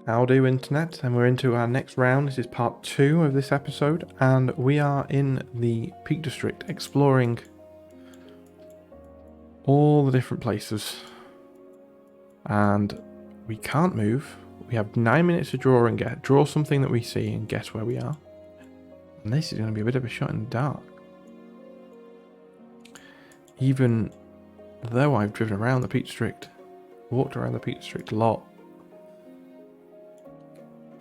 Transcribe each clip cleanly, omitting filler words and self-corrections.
How do internet? And we're into our next round. This is part 2 of this episode, and we are in the Peak District exploring all the different places. And we can't move. We have 9 minutes to draw something that we see and guess where we are. And this is going to be a bit of a shot in the dark. Even though I've driven around the Peak District, walked around the Peak District a lot,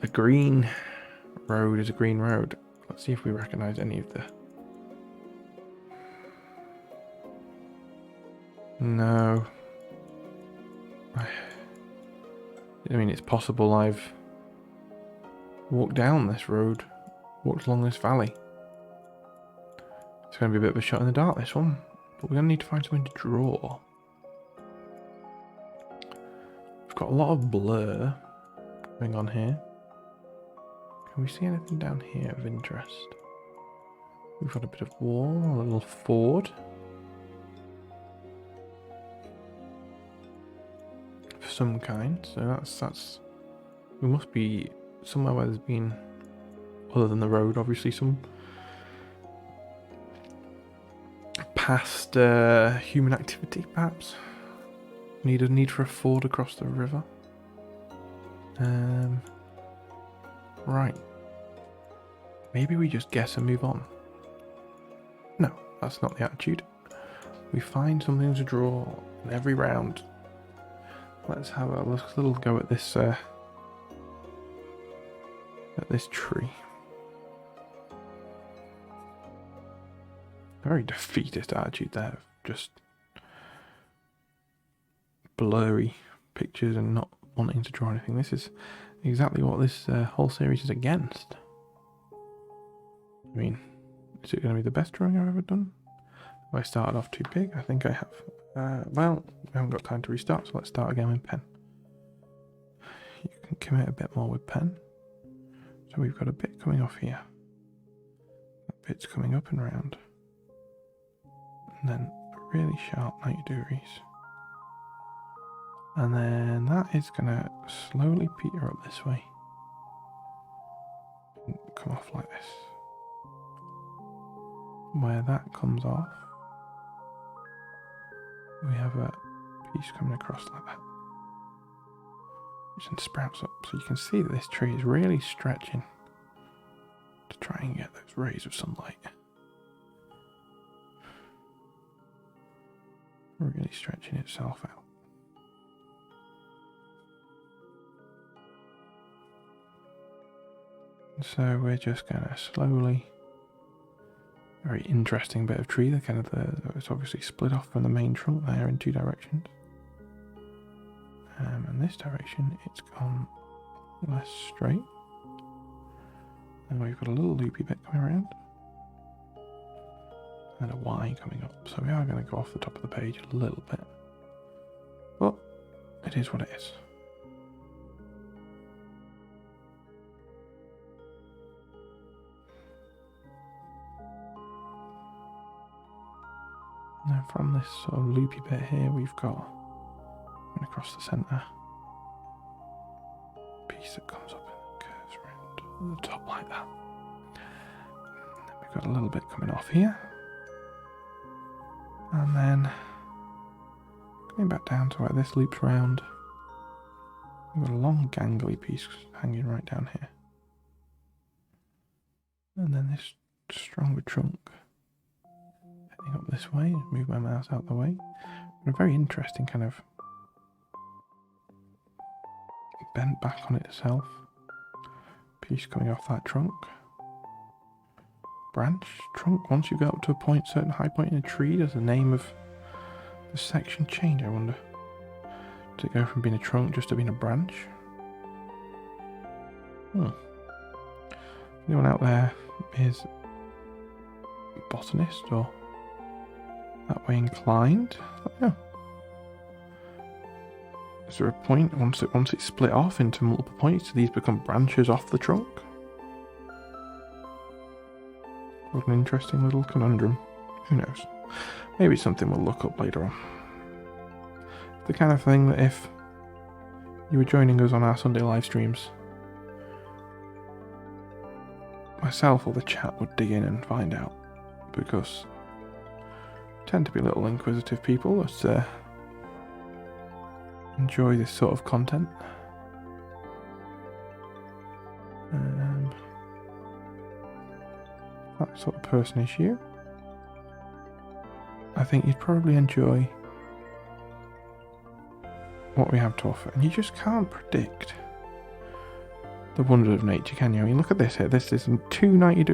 a green road is a green road. Let's see if we recognize any of the... No. I mean, it's possible I've walked down this road, walked along this valley. It's going to be a bit of a shot in the dark, this one. But we're going to need to find something to draw. We've got a lot of blur going on here. Can we see anything down here of interest? We've got a bit of wall, a little ford. Of some kind, so that's... We must be somewhere where there's been, other than the road, obviously some past human activity, perhaps. Need for a ford across the river. Right. Maybe we just guess and move on. No, that's not the attitude. We find something to draw in every round. Let's have a little go at this tree. Very defeatist attitude there. Just blurry pictures and not wanting to draw anything. This is exactly what this whole series is against. I mean, is it going to be the best drawing I've ever done? Have I started off too big? I think I have. Well, we haven't got time to restart, so let's start again with pen. You can commit a bit more with pen. So we've got a bit coming off here. That bit's coming up and round. And then a really sharp 90 degrees. And then that is going to slowly peter up this way. And come off like this. Where that comes off, we have a piece coming across like that, which then sprouts up. So you can see that this tree is really stretching to try and get those rays of sunlight. Really stretching itself out. So we're just going to slowly... Very interesting bit of tree. It's obviously split off from the main trunk there in two directions. And this direction, it's gone less straight. And we've got a little loopy bit coming around. And a Y coming up. So we are going to go off the top of the page a little bit. But it is what it is. Now from this sort of loopy bit here, we've got, going across the centre, a piece that comes up and curves around the top like that. And then we've got a little bit coming off here. And then going back down to where this loops round. We've got a long gangly piece hanging right down here. And then this stronger trunk up this way, move my mouse out the way. But a very interesting kind of bent back on itself. Piece coming off that trunk. Branch, trunk. Once you go up to a point, certain high point in a tree, does the name of the section change, I wonder? Does it go from being a trunk just to being a branch? Anyone out there is a botanist or that way inclined? Yeah. Is there a point once it's split off into multiple points? Do these become branches off the trunk? What an interesting little conundrum. Who knows? Maybe it's something we'll look up later on. The kind of thing that if you were joining us on our Sunday live streams myself or the chat would dig in and find out, because I tend to be little inquisitive people that enjoy this sort of content. That sort of person is you. I think you'd probably enjoy what we have to offer, and you just can't predict the wonder of nature, can you? I mean, look at this here. This is 390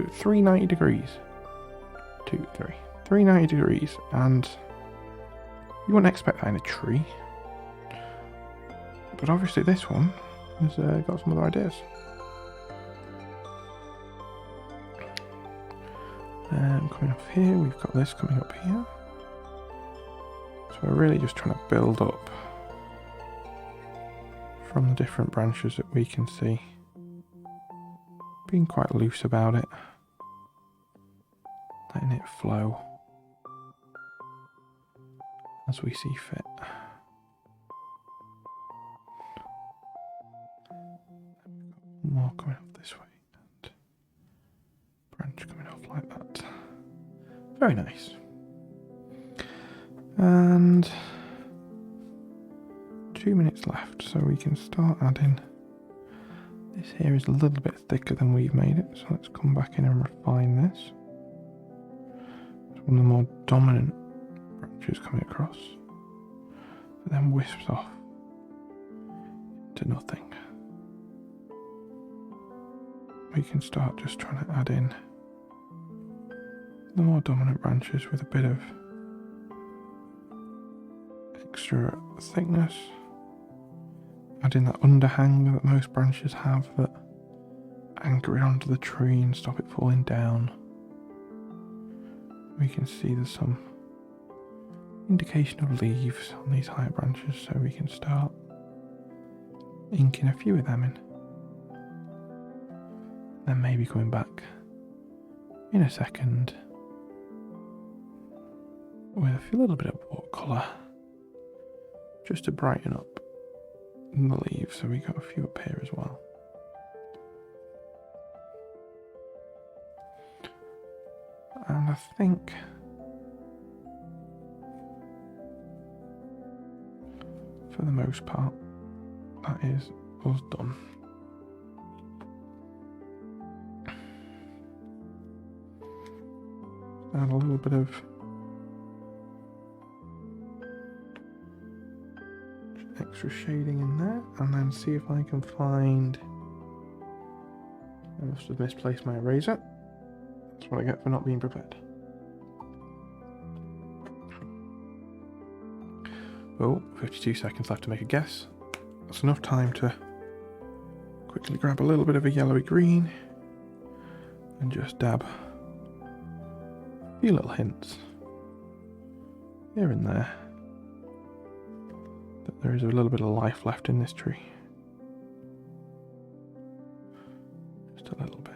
degrees. 390 degrees, and you wouldn't expect that in a tree. But obviously this one has got some other ideas. Coming off here, we've got this coming up here. So we're really just trying to build up from the different branches that we can see. Being quite loose about it. Letting it flow as we see fit. More coming off this way, and branch coming off like that. Very nice. And 2 minutes left, so we can start adding. This here is a little bit thicker than we've made it, so let's come back in and refine this. It's one of the more dominant branches coming across, but then wisps off to nothing. We can start just trying to add in the more dominant branches with a bit of extra thickness. Adding that underhang that most branches have that anchor it onto the tree and stop it falling down. We can see there's some indication of leaves on these higher branches, so we can start inking a few of them in. Then maybe coming back in a second with a little bit of watercolour just to brighten up the leaves, so we got a few up here as well. And I think for the most part that is us done. Add a little bit of extra shading in there, and then see if I can find. I must have misplaced my eraser. That's what I get for not being prepared. Oh, 52 seconds left to make a guess. That's enough time to quickly grab a little bit of a yellowy green and just dab a few little hints here and there that there is a little bit of life left in this tree. Just a little bit.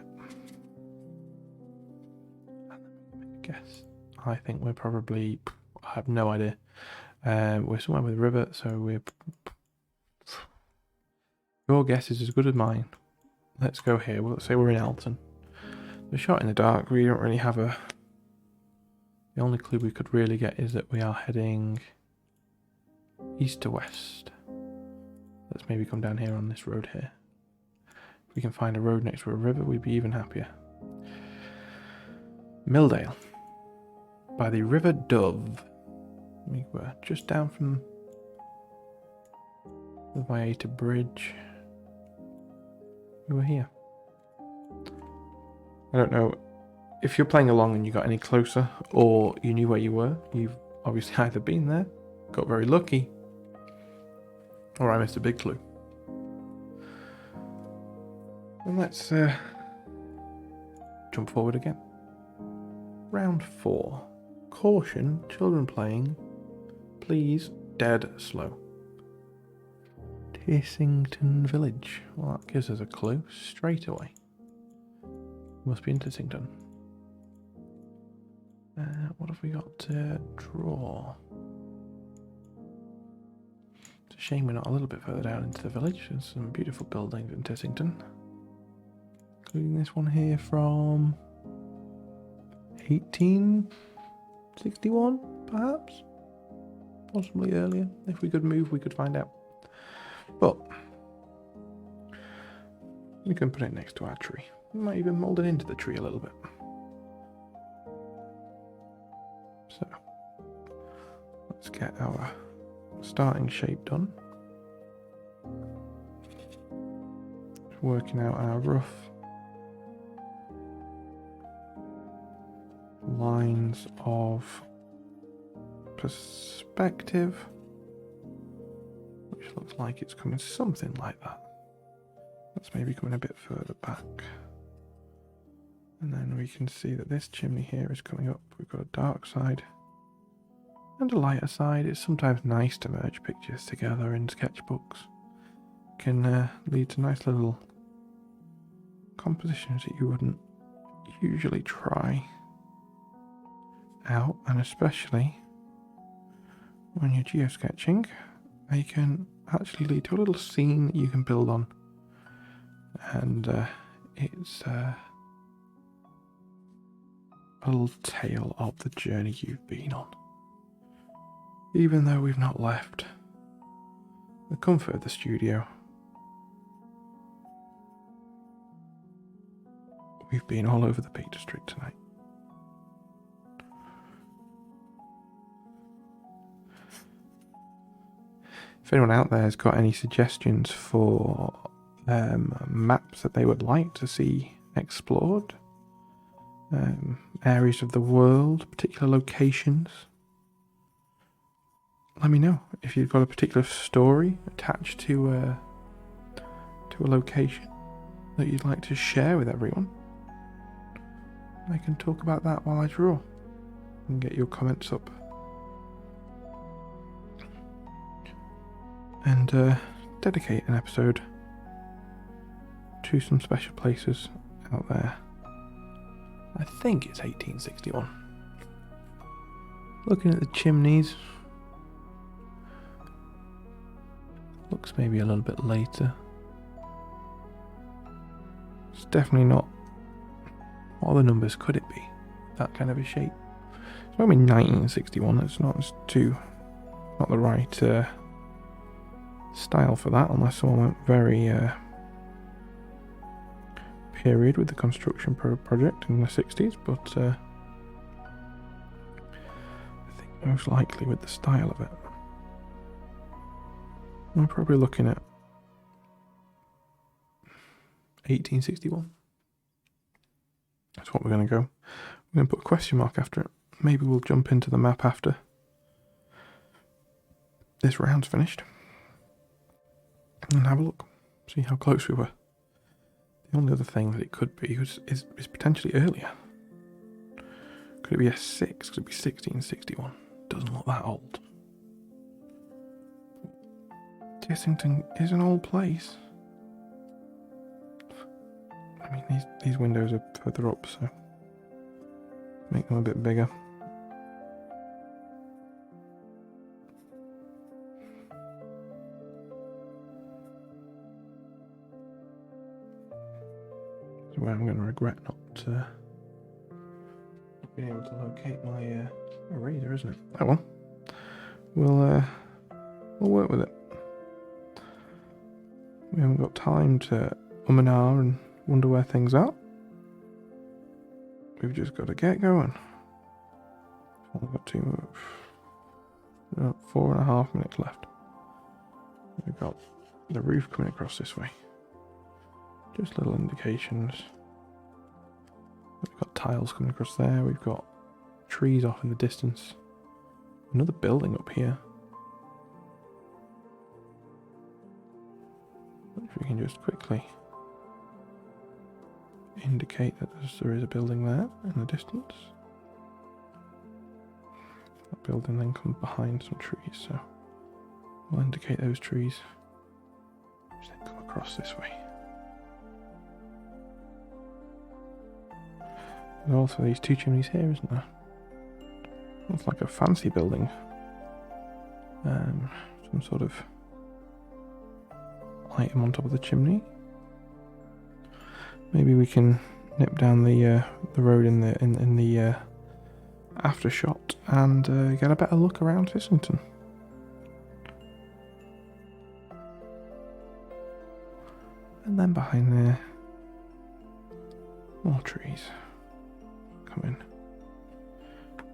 And then make a guess. I think we're probably, I have no idea. We're somewhere with a river, so we're. Your guess is as good as mine. Let's go here. Well, let's say we're in Alton. The shot in the dark, we don't really have a. The only clue we could really get is that we are heading east to west. Let's maybe come down here on this road here. If we can find a road next to a river, we'd be even happier. Milldale. By the River Dove. We were just down from the Vieta Bridge. We were here. I don't know if you're playing along and you got any closer, or you knew where you were. You've obviously either been there, got very lucky, or I missed a big clue. And let's jump forward again. Round 4. Caution, children playing. Please, dead slow. Tissington Village. Well, that gives us a clue straight away. Must be in Tissington. What have we got to draw? It's a shame we're not a little bit further down into the village. There's some beautiful buildings in Tissington. including this one here from 1861, perhaps? Possibly earlier. If we could move, we could find out. But we can put it next to our tree. We might even mould it into the tree a little bit. So let's get our starting shape done. Working out our rough lines of perspective, which looks like it's coming something like that. That's maybe coming a bit further back. And then we can see that this chimney here is coming up. We've got a dark side and a lighter side. It's sometimes nice to merge pictures together in sketchbooks. Can lead to nice little compositions that you wouldn't usually try out, and especially when you're geosketching, they can actually lead to a little scene that you can build on, and it's a little tale of the journey you've been on. Even though we've not left the comfort of the studio, we've been all over the Peak District tonight. If anyone out there has got any suggestions for maps that they would like to see explored, areas of the world, particular locations, let me know. If you've got a particular story attached to a location that you'd like to share with everyone, I can talk about that while I draw and get your comments up. And dedicate an episode to some special places out there. I think it's 1861. Looking at the chimneys, looks maybe a little bit later. It's definitely not. What other numbers could it be? That kind of a shape. It's maybe 1961. It's not not the right style for that, unless someone went very period with the construction project in the 60s. But I think most likely with the style of it, we're probably looking at 1861. That's what we're going to go. We're going to put a question mark after it. Maybe we'll jump into the map after this round's finished and have a look, see how close we were. The only other thing that it could be is potentially earlier. Could it be S6? Could it be 1661? Doesn't look that old. Dissington is an old place. I mean, these windows are further up, so make them a bit bigger. So I'm going to regret not being able to locate my eraser, isn't it? Oh well. We'll work with it. We haven't got time to and ah and wonder where things are. We've just got to get going. We've got 4.5 minutes left. We've got the roof coming across this way. Just little indications. We've got tiles coming across there. We've got trees off in the distance. Another building up here. If we can just quickly indicate that there is a building there in the distance. That building then comes behind some trees, so we'll indicate those trees which then come across this way. There's also these two chimneys here, isn't there? Looks like a fancy building. Some sort of item on top of the chimney. maybe we can nip down the road in the after shot and get a better look around Islington. And then behind there, more trees coming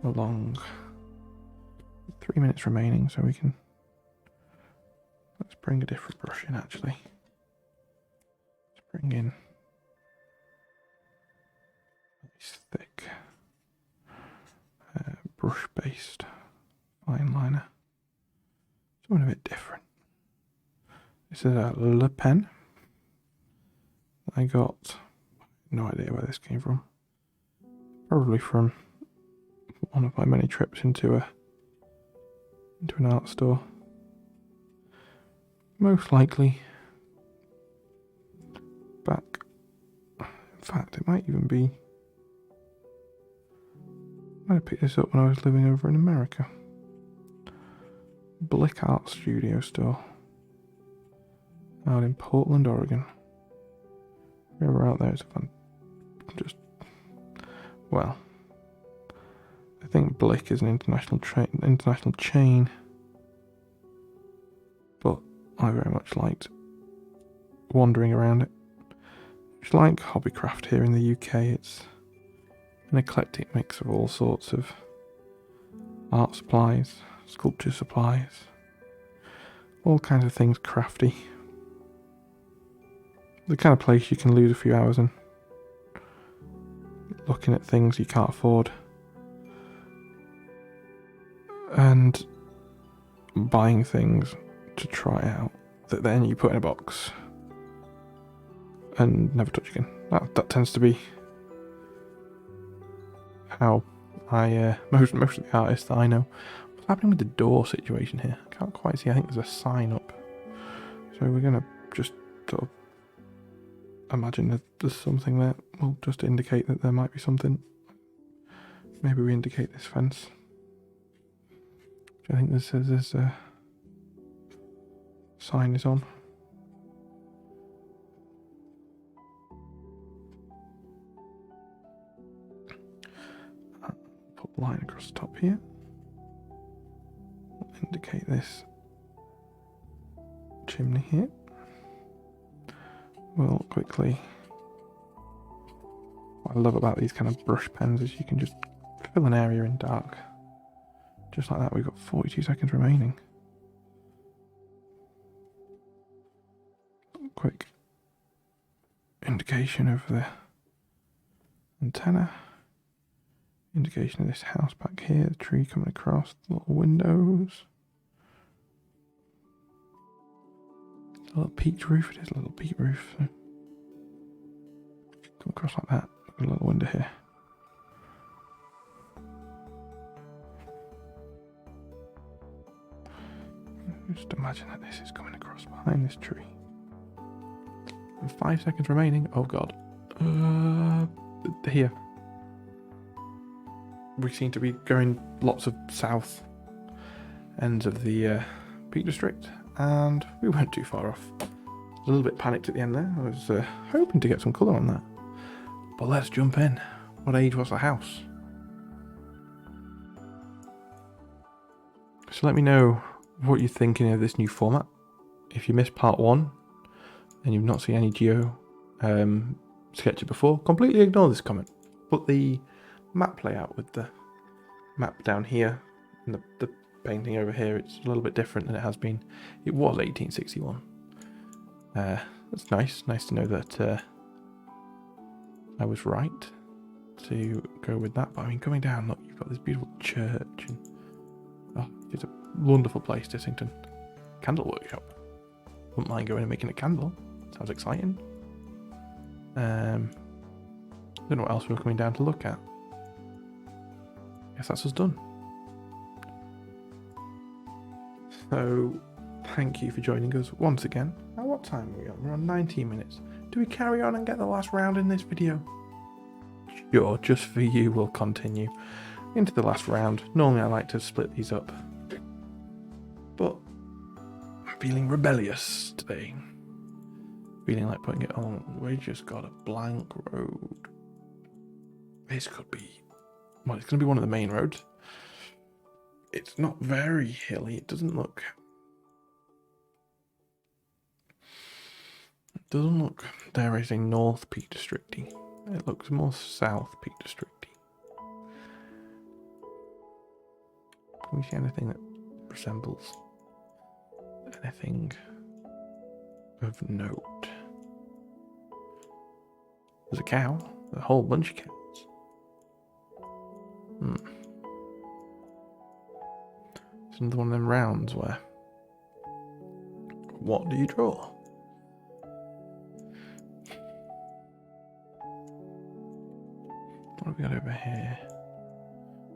along. 3 minutes remaining, so we can. Let's bring a different brush in actually. Let's bring in this thick brush based fine liner. Something a bit different. This is a Le Pen. I got no idea where this came from. Probably from one of my many trips into an art store. Most likely back. In fact, it might even be. I might have picked this up when I was living over in America. Blick Art Studio store. Out in Portland, Oregon. If you're ever out there, it's fun. Well, I think Blick is an international chain, but I very much liked wandering around it. It's like Hobbycraft here in the UK. It's an eclectic mix of all sorts of art supplies, sculpture supplies, all kinds of things crafty. The kind of place you can lose a few hours in, looking at things you can't afford and buying things to try out that then you put in a box and never touch again. That tends to be how I most of the artists that I know. What's happening with the door situation here? I can't quite see. I think there's a sign up, so we're gonna just sort of imagine that there's something there. We'll just indicate that there might be something. Maybe we indicate this fence. I think this says this sign is on. Put a line across the top here. We'll indicate this chimney here. We'll quickly. What I love about these kind of brush pens is you can just fill an area in dark. Just like that, we've got 42 seconds remaining. Quick indication of the antenna. Indication of this house back here, the tree coming across, the little windows. A little peaked roof, it is a little peaked roof. So come across like that, a little window here. Just imagine that this is coming across behind this tree. And 5 seconds remaining. Oh god. Here. We seem to be going lots of south ends of the Peak District, and we weren't too far off. A little bit panicked at the end there. I was hoping to get some colour on that. But let's jump in. What age was the house? So let me know what you're thinking of this new format. If you missed part 1 and you've not seen any GeoSketchr before, completely ignore this comment. Put the map layout with the map down here and the painting over here. It's a little bit different than it has been. It was 1861. That's nice. Nice to know that I was right to go with that. But I mean, coming down, look, you've got this beautiful church, and it's a wonderful place, Islington. Candle workshop. Wouldn't mind going and making a candle. Sounds exciting. Don't know what else we're coming down to look at. Guess that's us done. So, thank you for joining us once again. Now, what time are we on? We're on 19 minutes. Do we carry on and get the last round in this video? Sure, just for you, we'll continue into the last round. Normally I like to split these up, but I'm feeling rebellious today. feeling like putting it on. We just got a blank road. This could be, well, it's going to be one of the main roads. It's not very hilly. It doesn't look dare I say, North Peak Districty. It looks more South Peak Districty. Can we see anything that resembles anything of note? There's a cow. A whole bunch of cows. It's another one of them rounds where, what do you draw? What have we got over here?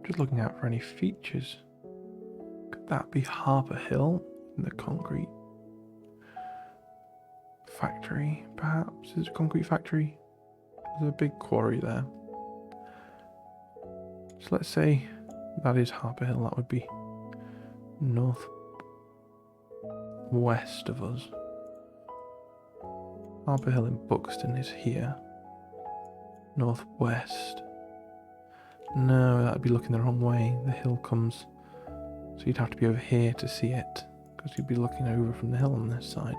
Just looking out for any features. Could that be Harper Hill in the concrete factory? Perhaps is it a concrete factory? There's a big quarry there. So let's say that is Harper Hill. That would be northwest of us. Harper Hill in Buxton is here. Northwest. No, that'd be looking the wrong way. The hill comes, so you'd have to be over here to see it, because you'd be looking over from the hill on this side.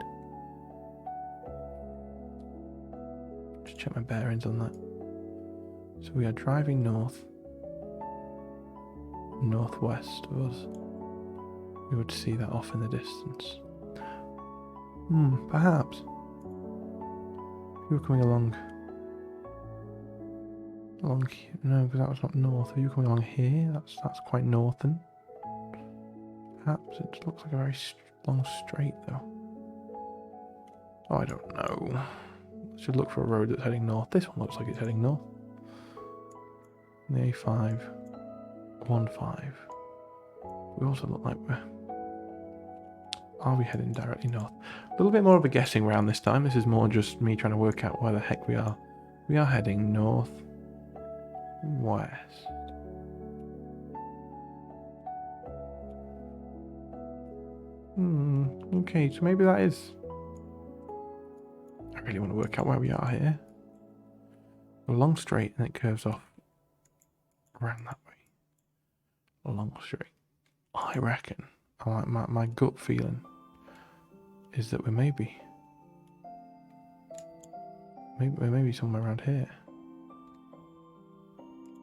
Just check my bearings on that. So we are driving northwest of us. We would see that off in the distance. Perhaps. You were coming along here. No, because that was not north. Are you coming along here? That's quite northern. Perhaps it looks like a very long straight though. Oh, I don't know. I should look for a road that's heading north. This one looks like it's heading north. The A515. We also look like are we heading directly north? A little bit more of a guessing round this time. This is more just me trying to work out where the heck we are. We are heading north west. Okay, so maybe that is. I really want to work out where we are here. A long straight and it curves off around that way. A long straight. I reckon. My gut feeling is that we're maybe somewhere around here.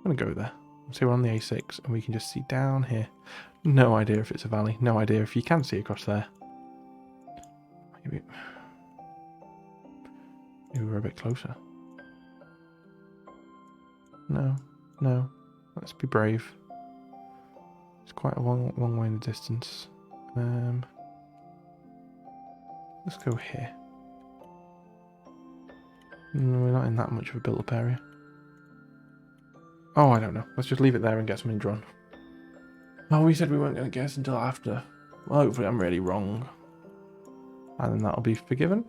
I'm gonna go there. So we're on the A6 and we can just see down here. No idea if it's a valley. No idea if you can see across there. Maybe we're a bit closer. No. Let's be brave. It's quite a long way in the distance. Let's go here. We're not in that much of a built-up area. Oh, I don't know. Let's just leave it there and get something drawn. Oh, we said we weren't going to guess until after. Well, hopefully I'm really wrong. And then that'll be forgiven.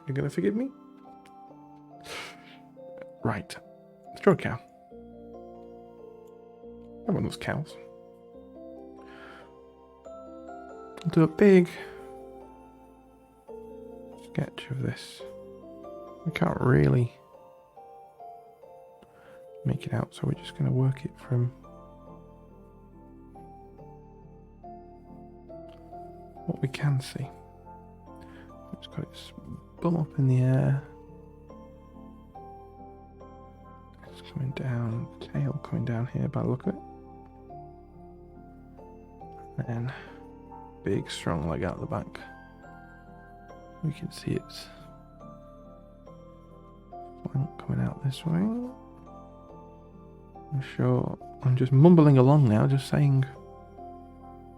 You're going to forgive me? Right. Let's draw a cow. Everyone loves cows. I'll do a big sketch of this. We can't really make it out, so we're just going to work it from what we can see. It's got its bum up in the air. It's coming down, tail coming down here by the look of it. And then big strong leg out the back. We can see its flank coming out this way. I'm sure I'm just mumbling along now, just saying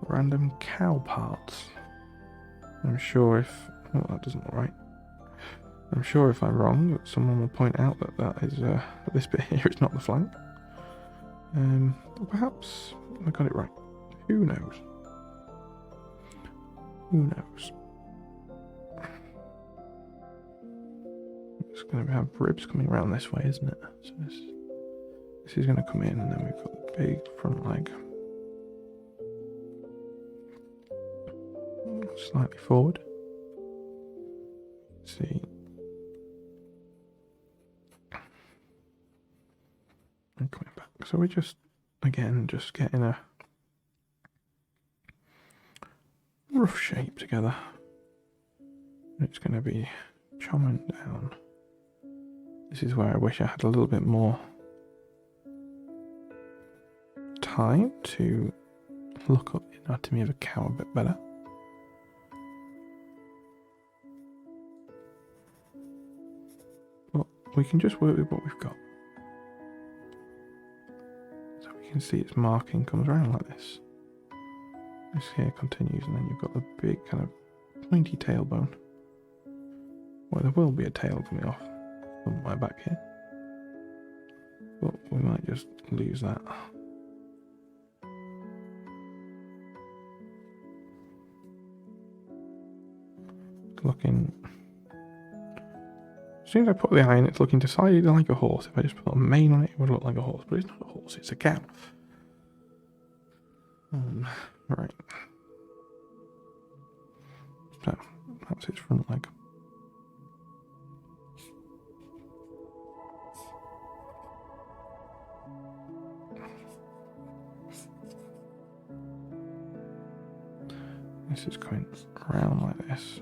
random cow parts. I'm sure if that doesn't look right. I'm sure if I'm wrong, that someone will point out that is this bit here is not the flank. Perhaps I got it right. Who knows? Who knows? It's going to have ribs coming around this way, isn't it? So this is going to come in, and then we've got the big front leg. Slightly forward. see. And coming back. So we're just, again, just getting a rough shape together. It's going to be chomming down. This is where I wish I had a little bit more time to look up the anatomy of a cow a bit better. But we can just work with what we've got. So we can see its marking comes around like this. This here continues, and then you've got the big kind of pointy tailbone. Well, there will be a tail coming off somewhere back here. But we might just lose that. Looking. As soon as I put the eye in, it's looking decidedly like a horse. If I just put a mane on it, it would look like a horse. But it's not a horse, it's a cow. Right. So, that's its front leg. This is going around like this.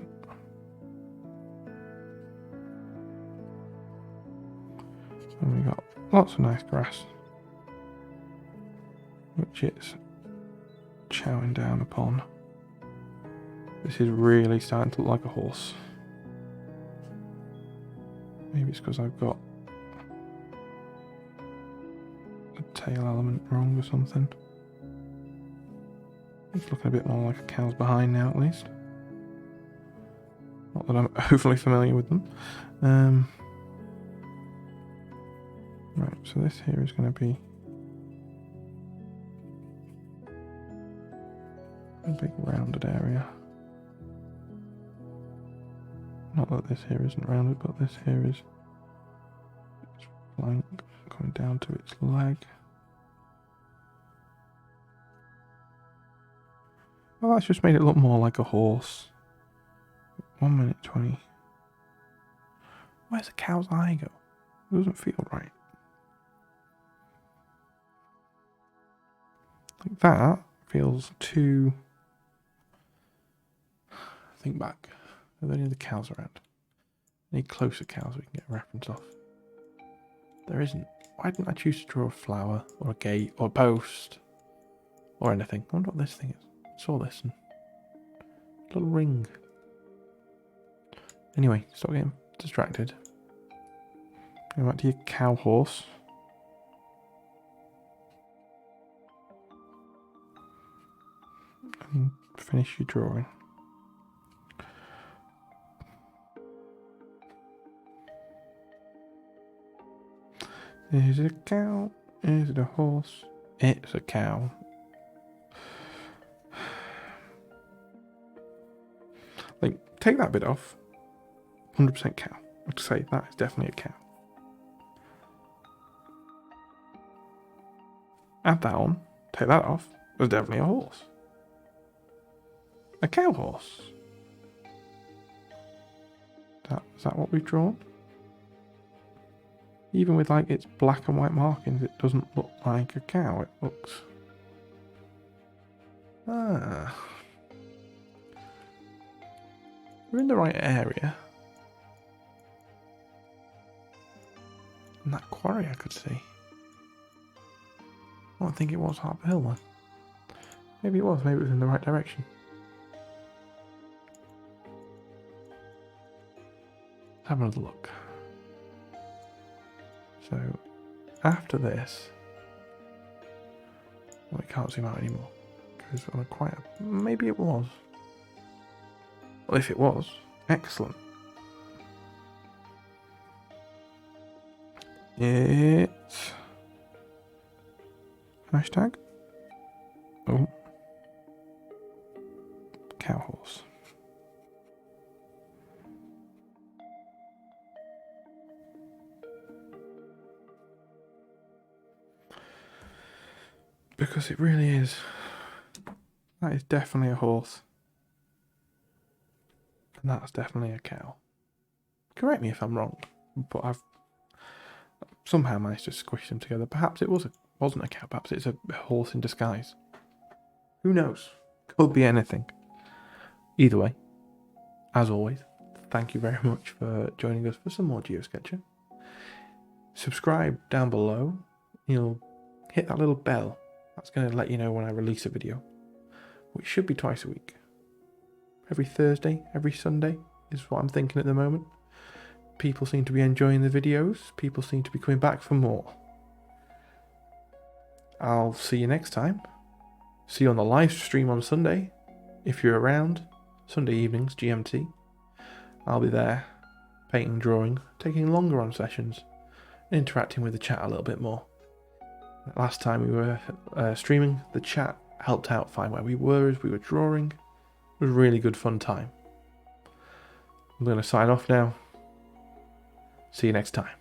And we got lots of nice grass, which it's chowing down upon. This is really starting to look like a horse. Maybe it's because I've got the tail element wrong or something. It's looking a bit more like a cow's behind now, at least. Not that I'm overly familiar with them. Right, so this here is going to be a big rounded area. Not that this here isn't rounded, but this here is its flank coming down to its leg. Well, that's just made it look more like a horse. 1 minute 20. Where's the cow's eye go? It doesn't feel right. Like that feels too... Think back. Are there any of the cows around? Any closer cows we can get a reference off? There isn't. Why didn't I choose to draw a flower or a gate or a post or anything? I wonder what this thing is. I saw this and a little ring. Anyway, stop getting distracted. Go back to your cow horse. And finish your drawing. Is it a cow? Is it a horse? It's a cow. Like, take that bit off. 100% cow. I'd say that is definitely a cow. Add that on. Take that off. There's definitely a horse. A cow horse. Is that what we've drawn? Even with like its black and white markings, it doesn't look like a cow. It looks... Ah. We're in the right area. And that quarry I could see. I don't think it was Harper Hill one. Maybe it was. Maybe it was in the right direction. Have another look. So, after this, well, I can't zoom out anymore because on a quite. Maybe it was. Well, if it was, excellent. It's hashtag. Oh, cow horse. Because it really is. That is definitely a horse. And that's definitely a cow. Correct me if I'm wrong, but I've somehow managed to squish them together. Perhaps it wasn't a cow, perhaps it's a horse in disguise. Who knows? Could be anything. Either way, as always, thank you very much for joining us for some more GeoSketchr. Subscribe down below. You'll hit that little bell. That's going to let you know when I release a video, which should be twice a week. Every Thursday, every Sunday is what I'm thinking at the moment. People seem to be enjoying the videos. People seem to be coming back for more. I'll see you next time. See you on the live stream on Sunday. If you're around, Sunday evenings, GMT. I'll be there, painting, drawing, taking longer on sessions, interacting with the chat a little bit more. Last time we were streaming, the chat helped out find where we were as we were drawing. It was a really good fun time. I'm going to sign off now. See you next time.